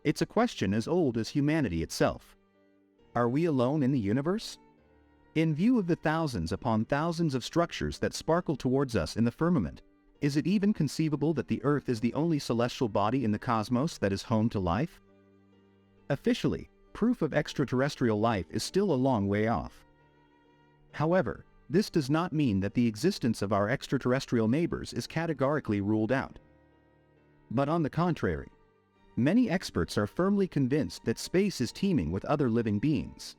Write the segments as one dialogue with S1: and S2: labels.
S1: It's a question as old as humanity itself. Are we alone in the universe? In view of the thousands upon thousands of structures that sparkle towards us in the firmament, is it even conceivable that the Earth is the only celestial body in the cosmos that is home to life? Officially, proof of extraterrestrial life is still a long way off. However, this does not mean that the existence of our extraterrestrial neighbors is categorically ruled out. But on the contrary, many experts are firmly convinced that space is teeming with other living beings.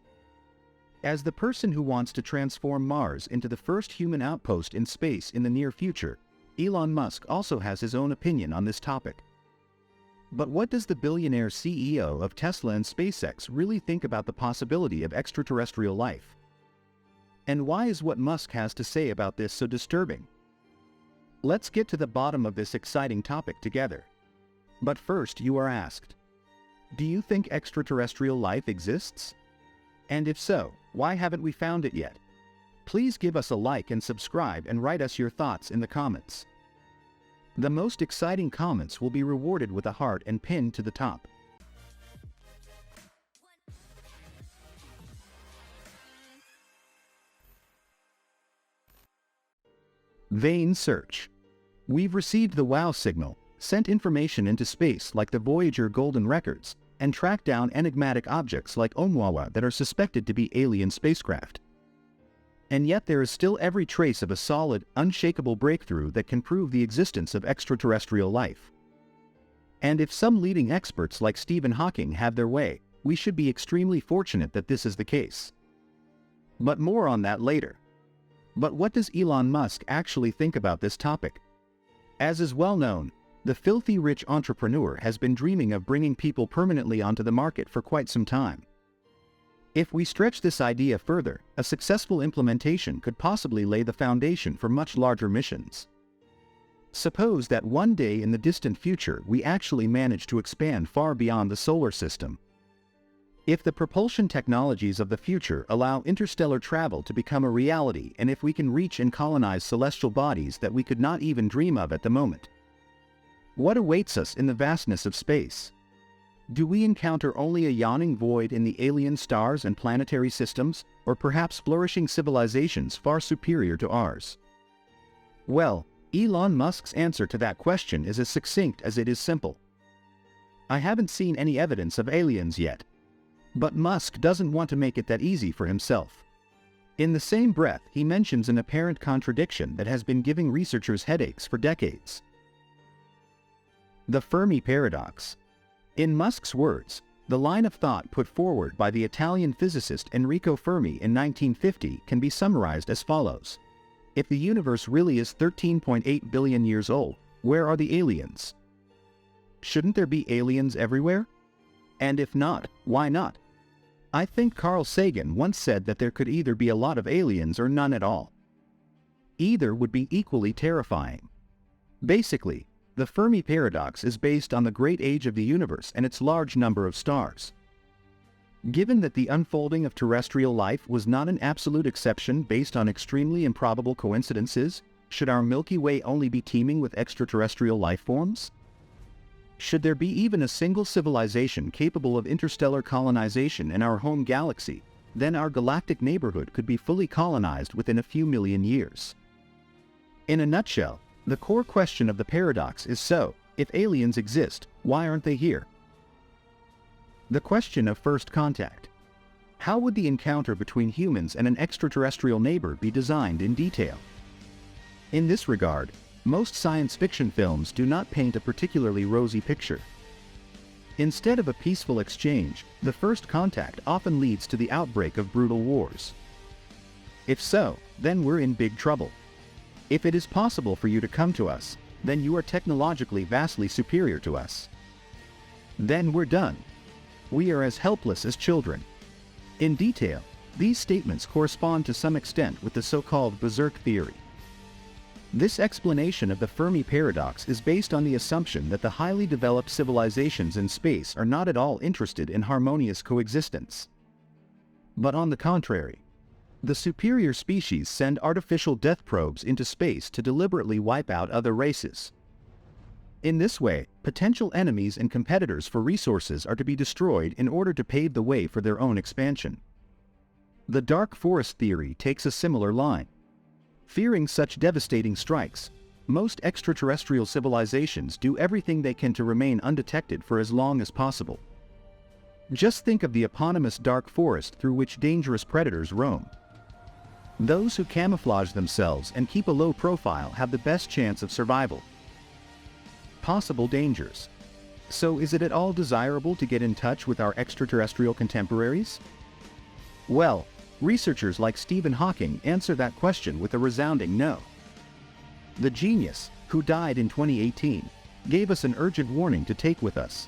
S1: As the person who wants to transform Mars into the first human outpost in space in the near future, Elon Musk also has his own opinion on this topic. But what does the billionaire CEO of Tesla and SpaceX really think about the possibility of extraterrestrial life? And why is what Musk has to say about this so disturbing? Let's get to the bottom of this exciting topic together. But first you are asked, do you think extraterrestrial life exists? And if so, why haven't we found it yet? Please give us a like and subscribe and write us your thoughts in the comments. The most exciting comments will be rewarded with a heart and pinned to the top. Vain search. We've received the wow signal, sent information into space like the Voyager Golden Records, and tracked down enigmatic objects like Oumuamua that are suspected to be alien spacecraft. And yet there is still every trace of a solid, unshakable breakthrough that can prove the existence of extraterrestrial life. And if some leading experts like Stephen Hawking have their way, we should be extremely fortunate that this is the case. But more on that later. But what does Elon Musk actually think about this topic? As is well known, the filthy rich entrepreneur has been dreaming of bringing people permanently onto the market for quite some time. If we stretch this idea further, a successful implementation could possibly lay the foundation for much larger missions. Suppose that one day in the distant future we actually manage to expand far beyond the solar system. If the propulsion technologies of the future allow interstellar travel to become a reality, and if we can reach and colonize celestial bodies that we could not even dream of at the moment, what awaits us in the vastness of space? Do we encounter only a yawning void in the alien stars and planetary systems, or perhaps flourishing civilizations far superior to ours? Well, Elon Musk's answer to that question is as succinct as it is simple. I haven't seen any evidence of aliens yet. But Musk doesn't want to make it that easy for himself. In the same breath, he mentions an apparent contradiction that has been giving researchers headaches for decades. The Fermi paradox. In Musk's words, the line of thought put forward by the Italian physicist Enrico Fermi in 1950 can be summarized as follows. If the universe really is 13.8 billion years old, where are the aliens? Shouldn't there be aliens everywhere? And if not, why not? I think Carl Sagan once said that there could either be a lot of aliens or none at all. Either would be equally terrifying. Basically, the Fermi paradox is based on the great age of the universe and its large number of stars. Given that the unfolding of terrestrial life was not an absolute exception based on extremely improbable coincidences, should our Milky Way only be teeming with extraterrestrial life forms? Should there be even a single civilization capable of interstellar colonization in our home galaxy, then our galactic neighborhood could be fully colonized within a few million years. In a nutshell, the core question of the paradox is if aliens exist, why aren't they here? The question of first contact. How would the encounter between humans and an extraterrestrial neighbor be designed in detail? In this regard, most science fiction films do not paint a particularly rosy picture. Instead of a peaceful exchange, the first contact often leads to the outbreak of brutal wars. If so, then we're in big trouble. If it is possible for you to come to us, then you are technologically vastly superior to us. Then we're done. We are as helpless as children. In detail, these statements correspond to some extent with the so-called berserk theory. This explanation of the Fermi paradox is based on the assumption that the highly developed civilizations in space are not at all interested in harmonious coexistence. But on the contrary, the superior species send artificial death probes into space to deliberately wipe out other races. In this way, potential enemies and competitors for resources are to be destroyed in order to pave the way for their own expansion. The dark forest theory takes a similar line. Fearing such devastating strikes, most extraterrestrial civilizations do everything they can to remain undetected for as long as possible. Just think of the eponymous dark forest through which dangerous predators roam. Those who camouflage themselves and keep a low profile have the best chance of survival. Possible dangers. So is it at all desirable to get in touch with our extraterrestrial contemporaries? Well, researchers like Stephen Hawking answer that question with a resounding no. The genius, who died in 2018, gave us an urgent warning to take with us.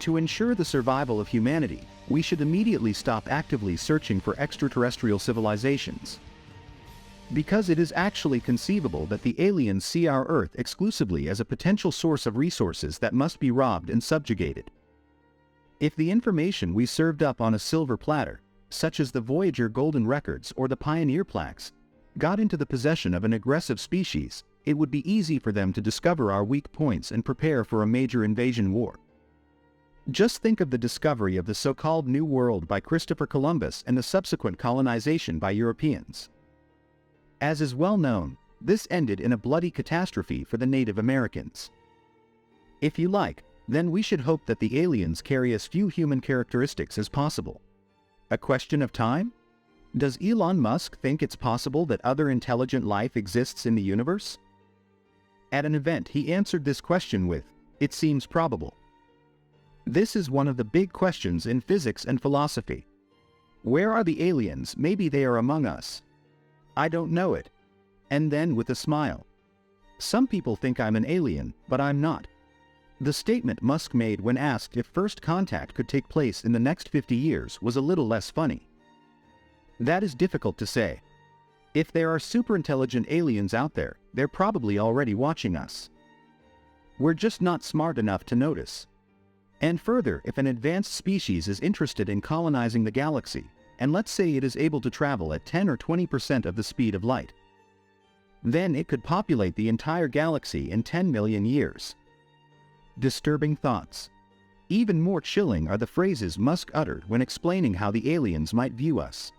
S1: To ensure the survival of humanity, we should immediately stop actively searching for extraterrestrial civilizations. Because it is actually conceivable that the aliens see our Earth exclusively as a potential source of resources that must be robbed and subjugated. If the information we served up on a silver platter, such as the Voyager Golden Records or the Pioneer plaques, got into the possession of an aggressive species, it would be easy for them to discover our weak points and prepare for a major invasion war. Just think of the discovery of the so-called New World by Christopher Columbus and the subsequent colonization by Europeans. As is well known, this ended in a bloody catastrophe for the Native Americans. If you like, then we should hope that the aliens carry as few human characteristics as possible. A question of time? Does Elon Musk think it's possible that other intelligent life exists in the universe? At an event, he answered this question with, "It seems probable." This is one of the big questions in physics and philosophy. Where are the aliens? Maybe they are among us. I don't know it. And then with a smile. Some people think I'm an alien, but I'm not. The statement Musk made when asked if first contact could take place in the next 50 years was a little less funny. That is difficult to say. If there are superintelligent aliens out there, they're probably already watching us. We're just not smart enough to notice. And further, if an advanced species is interested in colonizing the galaxy, and let's say it is able to travel at 10 or 20% of the speed of light, then it could populate the entire galaxy in 10 million years. Disturbing thoughts. Even more chilling are the phrases Musk uttered when explaining how the aliens might view us.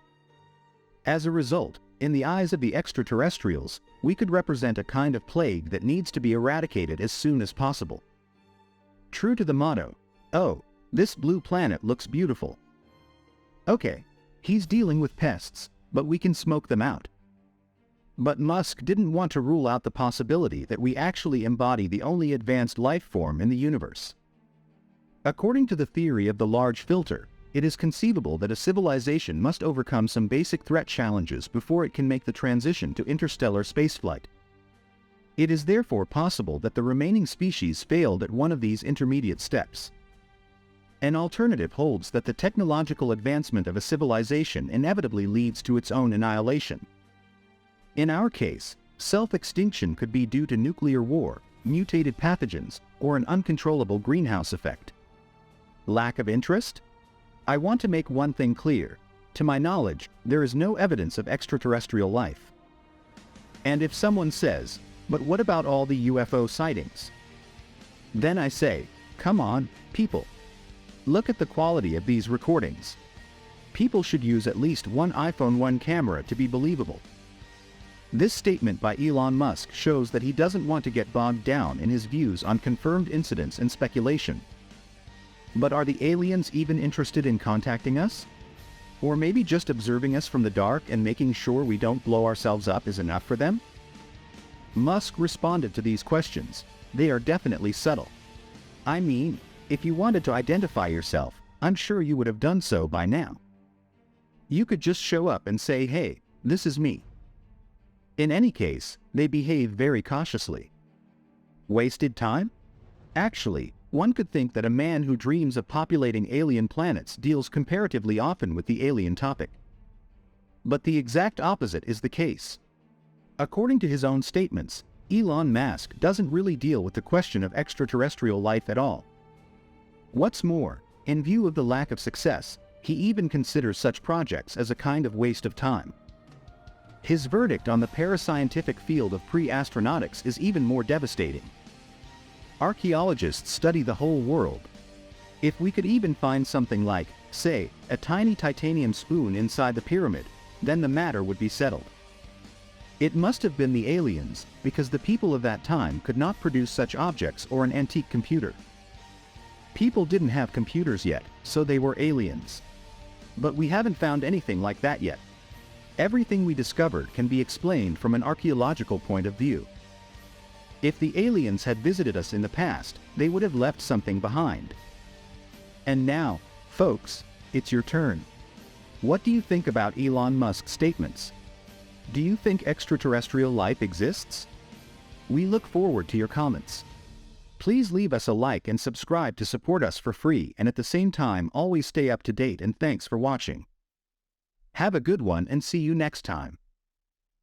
S1: As a result, in the eyes of the extraterrestrials, we could represent a kind of plague that needs to be eradicated as soon as possible. True to the motto, "Oh, this blue planet looks beautiful." Okay, he's dealing with pests, but we can smoke them out. But Musk didn't want to rule out the possibility that we actually embody the only advanced life form in the universe. According to the theory of the large filter, it is conceivable that a civilization must overcome some basic threat challenges before it can make the transition to interstellar spaceflight. It is therefore possible that the remaining species failed at one of these intermediate steps. An alternative holds that the technological advancement of a civilization inevitably leads to its own annihilation. In our case, self-extinction could be due to nuclear war, mutated pathogens, or an uncontrollable greenhouse effect. Lack of interest? I want to make one thing clear. To my knowledge, there is no evidence of extraterrestrial life. And if someone says, "But what about all the UFO sightings?" Then I say, come on, people. Look at the quality of these recordings. People should use at least one iPhone 1 camera to be believable. This statement by Elon Musk shows that he doesn't want to get bogged down in his views on confirmed incidents and speculation. But are the aliens even interested in contacting us? Or maybe just observing us from the dark and making sure we don't blow ourselves up is enough for them? Musk responded to these questions. They are definitely subtle. I mean, if you wanted to identify yourself, I'm sure you would have done so by now. You could just show up and say, "Hey, this is me." In any case, they behave very cautiously. Wasted time? Actually, one could think that a man who dreams of populating alien planets deals comparatively often with the alien topic. But the exact opposite is the case. According to his own statements, Elon Musk doesn't really deal with the question of extraterrestrial life at all. What's more, in view of the lack of success, he even considers such projects as a kind of waste of time. His verdict on the parascientific field of pre-astronautics is even more devastating. Archaeologists study the whole world. If we could even find something like, say, a tiny titanium spoon inside the pyramid, then the matter would be settled. It must have been the aliens, because the people of that time could not produce such objects or an antique computer. People didn't have computers yet, so they were aliens. But we haven't found anything like that yet. Everything we discovered can be explained from an archaeological point of view. If the aliens had visited us in the past, they would have left something behind. And now, folks, it's your turn. What do you think about Elon Musk's statements? Do you think extraterrestrial life exists? We look forward to your comments. Please leave us a like and subscribe to support us for free, and at the same time always stay up to date, and thanks for watching. Have a good one and see you next time.